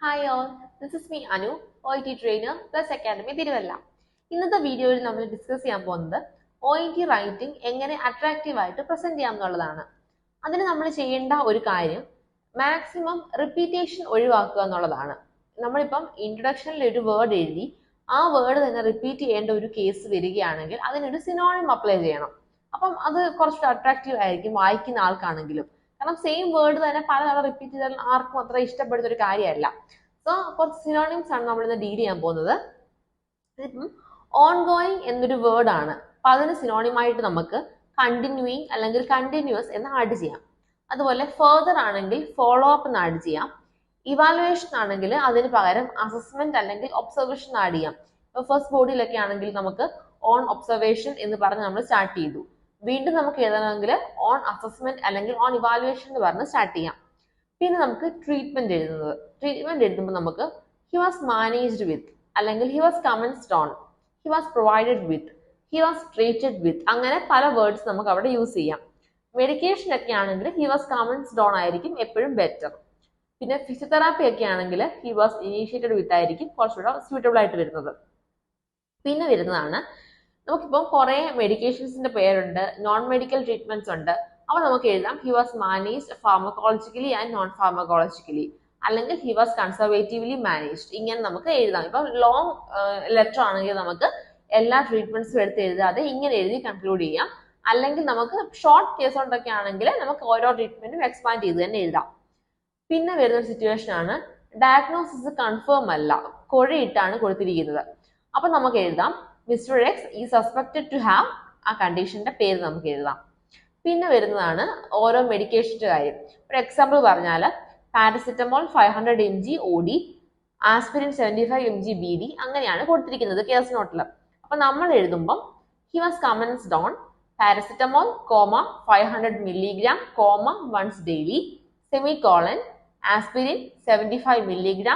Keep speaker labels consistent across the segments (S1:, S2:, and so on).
S1: Hi all, this is me Anu, OIT trainer plus Academy Thiruvalla. ഇന്നത്തെ വീഡിയോയിൽ നമ്മൾ discuss ചെയ്യാൻ പോകുന്നത് OIT റൈറ്റിംഗ് എങ്ങനെ അട്രാക്റ്റീവ് ആയിട്ട് പ്രസന്റ് ചെയ്യാം എന്നുള്ളതാണ്. അതിന് നമ്മൾ ചെയ്യേണ്ട ഒരു കാര്യം മാക്സിമം റിപ്പീറ്റേഷൻ ഒഴിവാക്കുക എന്നുള്ളതാണ്. നമ്മളിപ്പം ഇൻട്രൊഡക്ഷനിൽ ഒരു വേർഡ് എഴുതി ആ വേർഡ് തന്നെ റിപ്പീറ്റ് ചെയ്യേണ്ട ഒരു കേസ് വരികയാണെങ്കിൽ അതിനൊരു സിനോണിം അപ്ലൈ ചെയ്യണം. അപ്പം അത് കുറച്ചുകൂടി അട്രാക്റ്റീവ് ആയിരിക്കും വായിക്കുന്ന ആൾക്കാണെങ്കിലും. കാരണം സെയിം വേർഡ് തന്നെ പല തവണ റിപ്പീറ്റ് ചെയ്താൽ ആർക്കും അത്ര ഇഷ്ടപ്പെടുന്ന ഒരു കാര്യമല്ല. സോ കുറച്ച് സിനോണിംസ് ആണ് നമ്മൾ ഇന്ന് ഡീൽ ചെയ്യാൻ പോകുന്നത്. ഇതിപ്പം ഓൺ ഗോയിങ് എന്നൊരു വേർഡ് ആണ്. അപ്പൊ അതിന് സിനോണിമായിട്ട് നമുക്ക് കണ്ടിന്യൂയിങ് അല്ലെങ്കിൽ കണ്ടിന്യൂസ് എന്ന് ആഡ് ചെയ്യാം. അതുപോലെ ഫർദർ ആണെങ്കിൽ ഫോളോ അപ്പ് എന്ന് ആഡ് ചെയ്യാം. ഇവാലുവേഷൻ ആണെങ്കിൽ അതിന് പകരം അസസ്മെന്റ് അല്ലെങ്കിൽ ഒബ്സർവേഷൻ ആഡ് ചെയ്യാം. ഇപ്പൊ ഫസ്റ്റ് ബോഡിയിലൊക്കെ ആണെങ്കിൽ നമുക്ക് ഓൺ ഒബ്സർവേഷൻ എന്ന് പറഞ്ഞ് നമ്മൾ സ്റ്റാർട്ട് ചെയ്തു. വീണ്ടും നമുക്ക് എഴുതണമെങ്കിൽ ഓൺ അസസ്മെന്റ് അല്ലെങ്കിൽ ഓൺ ഇവാലുവേഷൻ എന്ന് പറഞ്ഞ് സ്റ്റാർട്ട് ചെയ്യാം. പിന്നെ നമുക്ക് ട്രീറ്റ്മെന്റ് എഴുതുമ്പോൾ നമുക്ക് ഹി വാസ് മാനേജ്ഡ് വിത്ത് അല്ലെങ്കിൽ he was commenced on, he was provided with, he was treated with, അങ്ങനെ പല വേർഡ്സ് നമുക്ക് അവിടെ യൂസ് ചെയ്യാം. മെഡിക്കേഷൻ ഒക്കെ ആണെങ്കിൽ ഹി വാസ് കമൻസ്ഡ് ഓൺ ആയിരിക്കും എപ്പോഴും ബെറ്റർ. പിന്നെ ഫിസിയോതെറാപ്പി ഒക്കെ ആണെങ്കിൽ ഹി വാസ് ഇനീഷ്യേറ്റഡ് വിത്ത് ആയിരിക്കും കുറച്ചുകൂടെ സ്യൂട്ടബിൾ ആയിട്ട് വരുന്നത്. പിന്നെ വരുന്നതാണ് നമുക്കിപ്പം കുറെ മെഡിക്കേഷൻസിന്റെ പേരുണ്ട്, നോൺ മെഡിക്കൽ ട്രീറ്റ്മെന്റ്സ് ഉണ്ട്. അപ്പൊ നമുക്ക് എഴുതാം he was managed pharmacologically and non pharmacologically, അല്ലെങ്കിൽ ഹി വാസ് കൺസർവേറ്റീവ്ലി മാനേജ്ഡ്. ഇങ്ങനെ നമുക്ക് എഴുതാം. ഇപ്പൊ ലോങ് ലെറ്റർ ആണെങ്കിൽ നമുക്ക് എല്ലാ ട്രീറ്റ്മെന്റ്സും എടുത്ത് എഴുതാതെ ഇങ്ങനെ എഴുതി കൺക്ലൂഡ് ചെയ്യാം. അല്ലെങ്കിൽ നമുക്ക് ഷോർട്ട് കേസ് കൊണ്ടൊക്കെ ആണെങ്കിൽ നമുക്ക് ഓരോ ട്രീറ്റ്മെന്റും എക്സ്പാൻഡ് ചെയ്ത് തന്നെ എഴുതാം. പിന്നെ വരുന്ന സിറ്റുവേഷൻ ആണ് ഡയഗ്നോസിസ് കൺഫേം അല്ല, കൊഴയിട്ടാണ് കൊടുത്തിരിക്കുന്നത്. അപ്പൊ നമുക്ക് എഴുതാം മിസ്റ്റർ എക്സ് ഈ സസ്പെക്റ്റഡ് ടു ഹാവ്, ആ കണ്ടീഷന്റെ പേര് നമുക്ക് എഴുതാം. പിന്നെ വരുന്നതാണ് ഓരോ മെഡിക്കേഷന്റെ കാര്യം. ഒരു എക്സാമ്പിൾ പറഞ്ഞാൽ paracetamol 500 mg OD, aspirin 75 mg BD, അങ്ങനെയാണ് കൊടുത്തിരിക്കുന്നത് കേസ് നോട്ടിൽ. അപ്പൊ നമ്മൾ എഴുതുമ്പം he was commenced on paracetamol, 500 mg, once daily, semicolon aspirin 75 mg,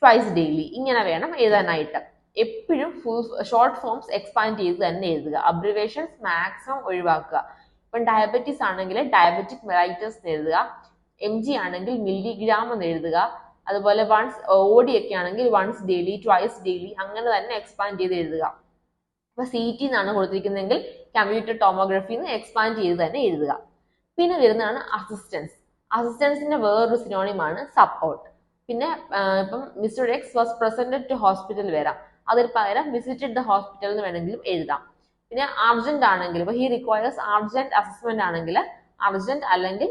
S1: twice daily. ഇങ്ങനെ വേണം എഴുതാനായിട്ട്. എപ്പോഴും ഫുൾ ഷോർട്ട് ഫോംസ് എക്സ്പാൻഡ് ചെയ്ത് തന്നെ എഴുതുക. അബ്രിവേഷൻസ് മാക്സിമം ഒഴിവാക്കുക. ഇപ്പം ഡയബറ്റീസ് ആണെങ്കിൽ ഡയബറ്റിക് മെലൈറ്റസ് എന്ന് എഴുതുക, MG ആണെങ്കിൽ മില്ലിഗ്രാം എന്ന് എഴുതുക. അതുപോലെ OD ഒക്കെ ആണെങ്കിൽ വൺസ് ഡെയിലി, ട്വൈസ് ഡെയിലി, അങ്ങനെ തന്നെ എക്സ്പാൻഡ് ചെയ്ത് എഴുതുക. ഇപ്പൊ CT എന്നാണ് കൊടുത്തിരിക്കുന്നതെങ്കിൽ കമ്പ്യൂട്ടർ ടോമോഗ്രഫി എന്ന് എക്സ്പാൻഡ് ചെയ്ത് തന്നെ എഴുതുക. പിന്നെ വരുന്നതാണ് അസിസ്റ്റൻസ്. അസിസ്റ്റൻസിന്റെ വേറൊരു സിനോണിമാണ് സപ്പോർട്ട്. പിന്നെ ഇപ്പം mister x was presented to hospital വരാം, അതിന് പകരം വിസിറ്റഡ് ദ ഹോസ്പിറ്റൽ എന്ന് വേണമെങ്കിലും എഴുതാം. പിന്നെ അർജന്റ് ആണെങ്കിൽ ഇപ്പൊ ഹി റിക്വയർസ് അർജന്റ് അസസ്മെന്റ് ആണെങ്കിൽ അർജന്റ് അല്ലെങ്കിൽ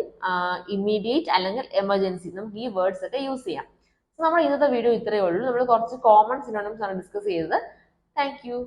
S1: ഇമ്മീഡിയറ്റ് അല്ലെങ്കിൽ എമർജൻസി, നമുക്ക് ഈ വേർഡ്സ് ഒക്കെ യൂസ് ചെയ്യാം. നമ്മൾ ഇന്നത്തെ വീഡിയോ ഇത്രയേ ഉള്ളൂ. നമ്മൾ കുറച്ച് കോമൺ സിനോണിംസ് ആണ് ഡിസ്കസ് ചെയ്തത്. Thank you.